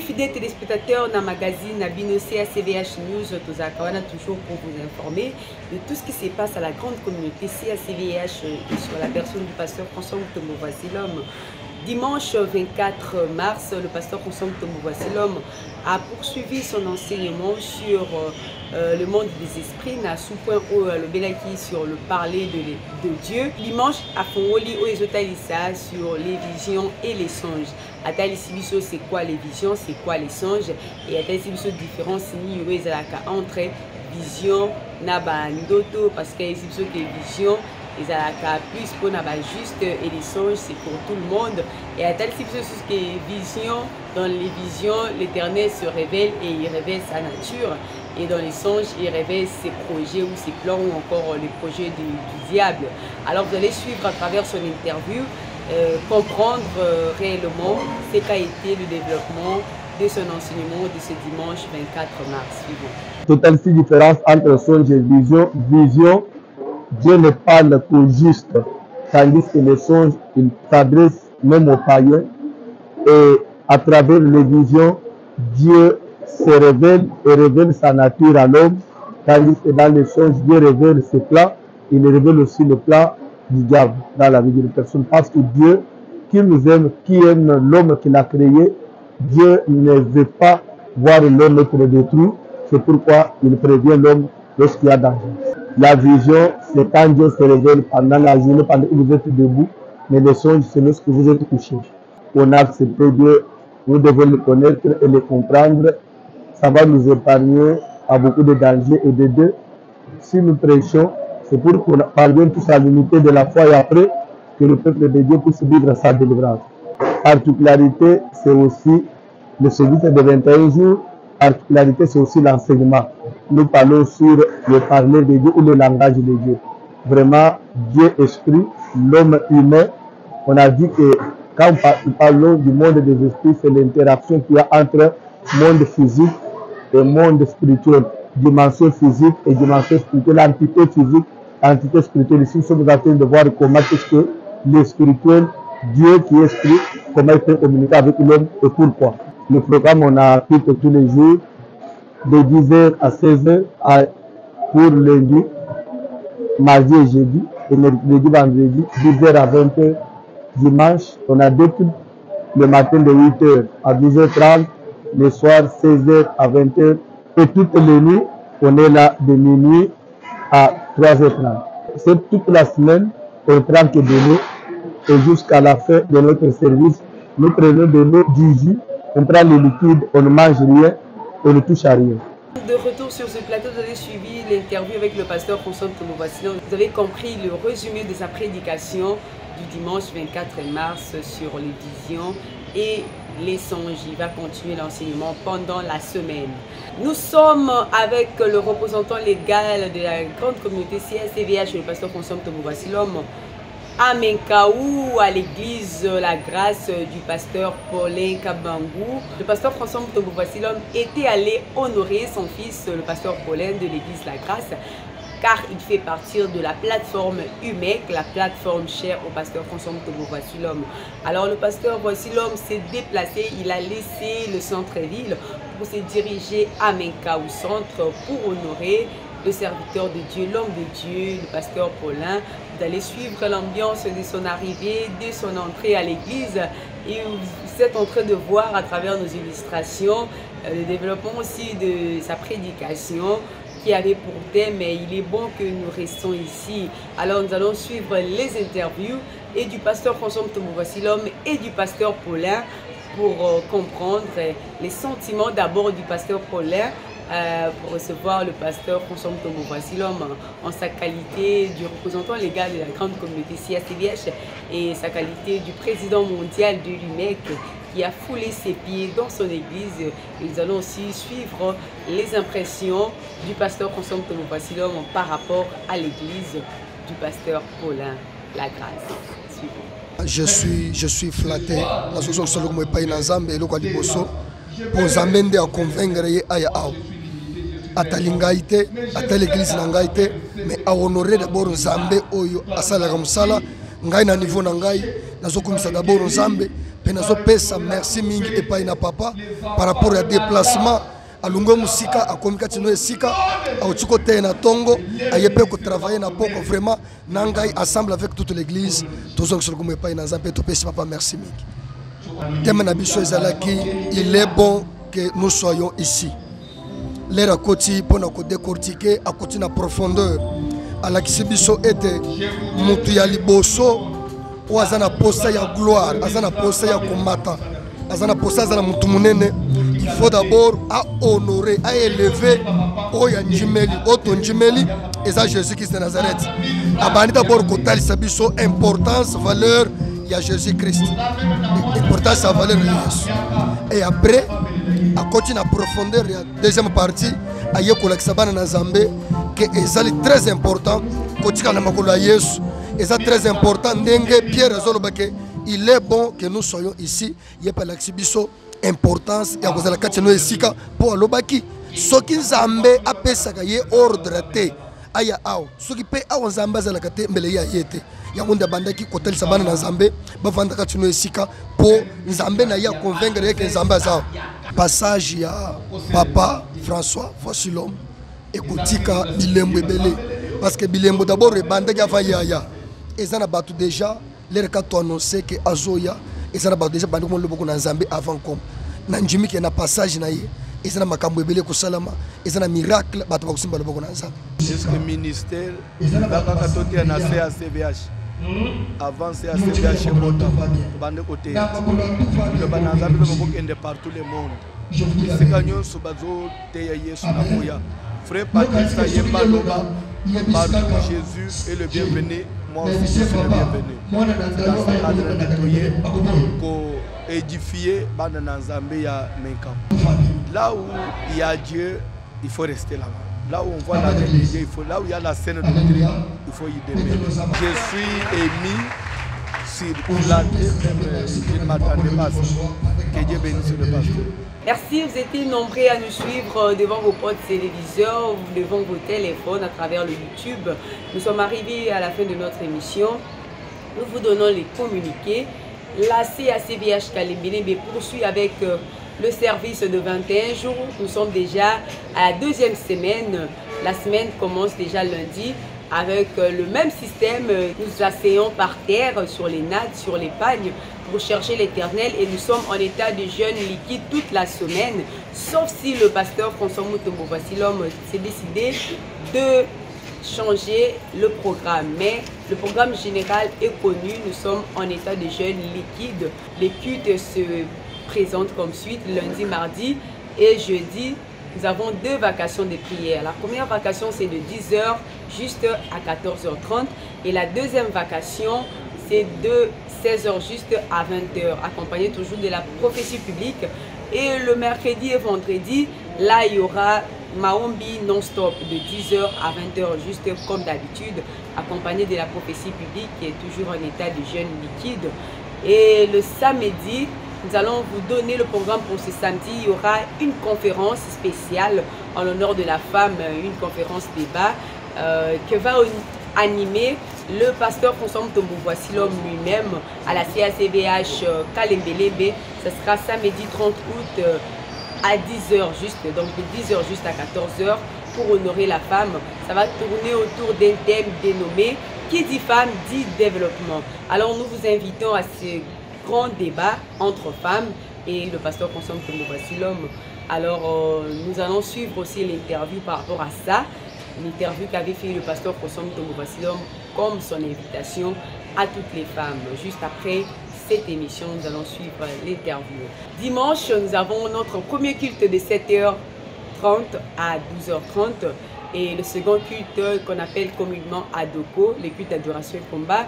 fidèles téléspectateurs dans le magazine Nabino CACVH News, toujours pour vous informer de tout ce qui se passe à la grande communauté CACVH sur la personne du pasteur François Mutombo Voici-l'homme. Dimanche 24 mars, le pasteur François Mutombo Voici-l'homme a poursuivi son enseignement sur le monde des esprits, na sous point le Belaki sur le parler de Dieu. Dimanche à Fongoli au Ezotalissa sur les visions et les songes. À Talisibiso, c'est quoi les visions, c'est quoi les songes? Et à Talisibiso, différence ni entre vision naba ndoto parce qu'il y a des visions. Les alaka plus pour n'a juste et les songes c'est pour tout le monde. Et à tel type de choses que vision, dans les visions l'Éternel se révèle et il révèle sa nature, et dans les songes il révèle ses projets ou ses plans ou encore les projets du diable. Alors vous allez suivre à travers son interview, comprendre réellement ce qu'a été le développement de son enseignement de ce dimanche 24 mars suivant. Totale différence entre songe et vision. Vision, Dieu ne parle qu'au juste, tandis que les songes, il s'adresse même aux païens. Et à travers les visions, Dieu se révèle et révèle sa nature à l'homme, tandis que dans les songes, Dieu révèle ses plans, il révèle aussi le plan du diable dans la vie d'une personne. Parce que Dieu, qui nous aime, qui aime l'homme qu'il a créé, Dieu ne veut pas voir l'homme être détruit. C'est pourquoi il prévient l'homme lorsqu'il y a danger. La vision, c'est quand Dieu se révèle pendant la journée, pendant que vous êtes debout, mais les songes, c'est lorsque vous êtes couché. On a accepté Dieu, nous devons le connaître et le comprendre. Ça va nous épargner à beaucoup de dangers et de deux. Si nous prêchons, c'est pour qu'on parvienne tous à l'unité de la foi et après que le peuple de Dieu puisse vivre sa délivrance. Particularité, c'est aussi le service de 21 jours. Particularité, c'est aussi l'enseignement. Nous parlons sur le parler de Dieu ou le langage de Dieu. Vraiment, Dieu esprit, l'homme humain. On a dit que quand nous parlons du monde des esprits, c'est l'interaction qu'il y a entre monde physique et monde spirituel. Dimension physique et dimension spirituelle, l'entité physique, l'entité spirituelle. Ici, nous sommes en train de voir comment est-ce que le spirituel, Dieu qui est esprit, comment il peut communiquer avec l'homme et pourquoi. Le programme, on a appris que tous les jours, de 10h à 16h pour lundi, mardi et jeudi, et mercredi, vendredi, 10h à 20h. Dimanche, on a deux cultes, le matin de 8h à 12h30, le soir 16h à 20h, et toutes les nuits, on est là de minuit à 3h30. C'est toute la semaine, on prend que de l'eau, et jusqu'à la fin de notre service, nous prenons de l'eau du jus, on prend le liquide, on ne mange rien, on ne touche à rien. De retour sur ce plateau, vous avez suivi l'interview avec le pasteur François Mutombo Voici-l'homme. Vous avez compris le résumé de sa prédication du dimanche 24 mars sur les visions et les songes. Il va continuer l'enseignement pendant la semaine. Nous sommes avec le représentant légal de la grande communauté CACVH, le pasteur François Mutombo Voici-l'homme, à Menkaou, à l'église La Grâce du pasteur Paulin Kabangou. Le pasteur François Mutombo Voici-l'homme était allé honorer son fils, le pasteur Paulin de l'église La Grâce, car il fait partie de la plateforme UMEC, la plateforme chère au pasteur François Mutombo Voici-l'homme. Alors le pasteur Voici-l'homme s'est déplacé, il a laissé le centre-ville pour se diriger à Menkaou centre pour honorer le serviteur de Dieu, l'homme de Dieu, le pasteur Paulin. Vous allez suivre l'ambiance de son arrivée, de son entrée à l'église, et vous êtes en train de voir à travers nos illustrations le développement aussi de sa prédication qui avait pour thème « Il est bon que nous restons ici ». Alors nous allons suivre les interviews et du pasteur François Mutombo Voici-l'homme et du pasteur Paulin pour comprendre les sentiments d'abord du pasteur Paulin, pour recevoir le pasteur François Mutombo Voici-l'homme en sa qualité du représentant légal de la grande communauté CACVH et sa qualité du président mondial de l'UMEC qui a foulé ses pieds dans son église. Et nous allons aussi suivre les impressions du pasteur François Mutombo Voici-l'homme par rapport à l'église du pasteur Paulin La Grâce. Suivons. Je suis flatté. La solution que je paye dans Zambie et le Kwadiboso pour Zambende à convaincre Aya Ao. Atalingaïté, à l'église Nangaïté, mais à honorer d'abord Zambé, Oyo, à Salagamsala, Ngai na niveau Nangai, na Zokumisa d'abord Zambé, penazo pesa merci mingi epai na papa par rapport à déplacement alungo musika akomika tino esika autiko te na tongo ayepe ko travailler na poko vraiment nangai ensemble avec toute l'église tozong sur comme epai na nzambe to pesa papa merci mingi thème na biso ezalaki il est bon que nous soyons ici l'air à côté pour nous décortiquer à côté na profondeur à la kibiso était mutu ya liboso ou azana posa ya gloire azana posa ya combattant azana posa azana mutu munene. Il faut d'abord à honorer, à élever Oya Njimeli, Oto Njimeli et ça Jésus-Christ de Nazareth. Abani d'abord kotal sabiso importance, valeur, il y a Jésus-Christ. Importance, sa valeur de Jésus. Et après, à continuer à profondeur, il y a deuxième partie, à Yekolak Sabana Nazambe, qui est très important, Kotika Namakola Yesu, et ça très important, Ndenge Pierre Zolobake, il est bon que nous soyons ici, il y a pas l'exhibition. Importance ya kozala kati no esika po alobaki soki nzambe apesaka ye ordre te aya aw soki pe aw nzambe azalaka te mbele ya yete yango nde bandaki kotelisa bana na nzambe bavanda kati no esika po nzambe na ya convaincre ke nzambe azawa passage ya papa François voici l'homme ekotika bilembo ebele parce que bilembo d'abord ebandaki afa yaya ezana batu déjà l'air ka to annoncer que azoya et ça n'a déjà pas de beaucoup dans Zambie avant comme Nanjimi qui est un passage naïe et ça n'a pas cambré que salama et ça n'a miracle bah tu vas aussi pas beaucoup dans Zambie. Jusqu'au ministère d'accord quand tu es na CACVH avant CACVH mota bande côté le bananzambe le beaucoup de partout le monde c'est gagnon subazo te Yesu na koya frère Patrice Yemba Loba partout Jésus est le bienvenu. Moi aussi je suis le bienvenu. Dans ce cadre nettoyer pour édifier Bananzambe ya Menkam. Là où il y a Dieu, il faut rester là-bas. Là où on voit la religion, il faut, là où il y a la scène doctrine, il faut y demeurer. Je suis émis sur la terre, je ne m'attendais pas à ça. Que Dieu bénisse le pasteur. Merci, vous étiez nombreux à nous suivre devant vos postes téléviseurs, devant vos téléphones, à travers le YouTube. Nous sommes arrivés à la fin de notre émission. Nous vous donnons les communiqués. La CACVH Kalembele poursuit avec le service de 21 jours. Nous sommes déjà à la deuxième semaine. La semaine commence déjà lundi. Avec le même système, nous asseyons par terre sur les nattes, sur les pagnes pour chercher l'Éternel et nous sommes en état de jeûne liquide toute la semaine, sauf si le pasteur François Mutombo Vassilom s'est décidé de changer le programme. Mais le programme général est connu, nous sommes en état de jeûne liquide. Les cultes se présentent comme suite, lundi, mardi et jeudi. Nous avons deux vacations de prière. La première vacation, c'est de 10h juste à 14h30. Et la deuxième vacation, c'est de 16h juste à 20h, accompagné toujours de la prophétie publique. Et le mercredi et vendredi, là, il y aura Maombi non-stop de 10h à 20h, juste comme d'habitude, accompagné de la prophétie publique qui est toujours en état de jeûne liquide. Et le samedi, nous allons vous donner le programme pour ce samedi. Il y aura une conférence spéciale en l'honneur de la femme, une conférence débat que va animer le pasteur François Mutombo Vassilom lui-même à la CACVH Kalembele. Ce sera samedi 30 août à 10h juste, donc de 10h juste à 14h pour honorer la femme. Ça va tourner autour d'un thème dénommé « Qui dit femme dit développement ». Alors nous vous invitons à ce grand débat entre femmes et le pasteur François Mutombo Vassilom. Alors nous allons suivre aussi l'interview par rapport à ça, l'interview qu'avait fait le pasteur François Mutombo Vassilom comme son invitation à toutes les femmes. Juste après cette émission, nous allons suivre l'interview. Dimanche, nous avons notre premier culte de 7h30 à 12h30 et le second culte qu'on appelle communément Adoko, le culte d'adoration et combat,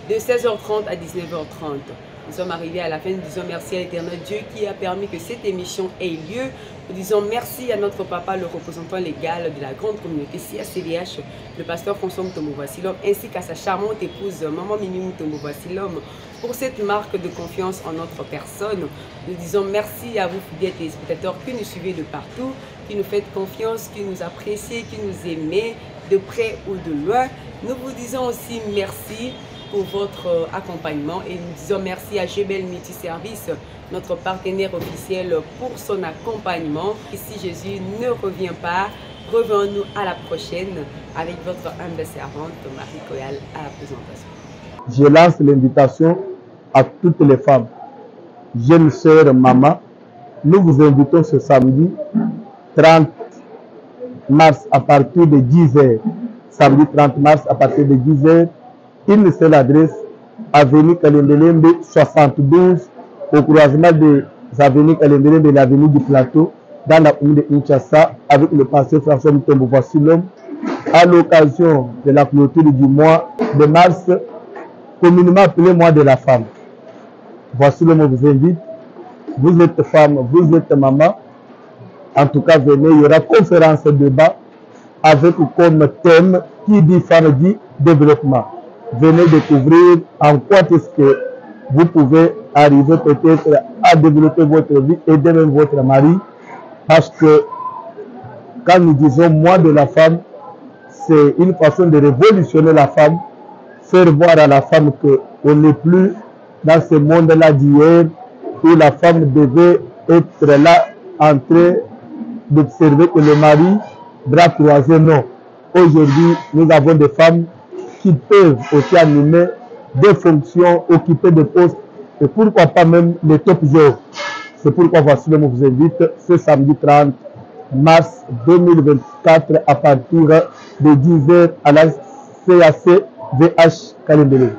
de 16h30 à 19h30. Nous sommes arrivés à la fin, nous disons merci à l'Éternel Dieu qui a permis que cette émission ait lieu. Nous disons merci à notre papa, le représentant légal de la grande communauté CACVH, le pasteur François Mutombo Vassilom, ainsi qu'à sa charmante épouse, Maman Mimi Mutombo Vassilom, pour cette marque de confiance en notre personne. Nous disons merci à vous, fidèles téléspectateurs, qui nous suivez de partout, qui nous faites confiance, qui nous appréciez, qui nous aimez, de près ou de loin. Nous vous disons aussi merci pour votre accompagnement et nous disons merci à Gebel Multiservice, notre partenaire officiel, pour son accompagnement. Et si Jésus ne revient pas, revenons-nous à la prochaine avec votre humble servante Marie Koyal à la présentation. Je lance l'invitation à toutes les femmes, jeunes sœurs, maman. Nous vous invitons ce samedi 30 mars à partir de 10h. Samedi 30 mars à partir de 10h. Une seule adresse, avenue Kalembelembe 72, au croisement des avenues Kalembelembe et l'avenue du Plateau, dans la commune de Kinshasa, avec le pasteur François Mutombo. Voici l'homme, à l'occasion de la clôture du mois de mars, communément appelé mois de la femme. Voici l'homme vous invite. Vous êtes femme, vous êtes maman. En tout cas, venez, il y aura conférence débat avec comme thème qui dit femme dit développement. Venez découvrir en quoi est-ce que vous pouvez arriver peut-être à développer votre vie, aider même votre mari. Parce que quand nous disons mois de la femme, c'est une façon de révolutionner la femme, faire voir à la femme qu'on n'est plus dans ce monde-là d'hier où la femme devait être là en train d'observer que le mari, bras croisés, non. Aujourd'hui, nous avons des femmes qui peuvent aussi animer des fonctions, occuper des postes, et pourquoi pas même les top jobs. C'est pourquoi voici le vous invite ce samedi 30 mars 2024 à partir de 10h à la CAC VH Kalembele.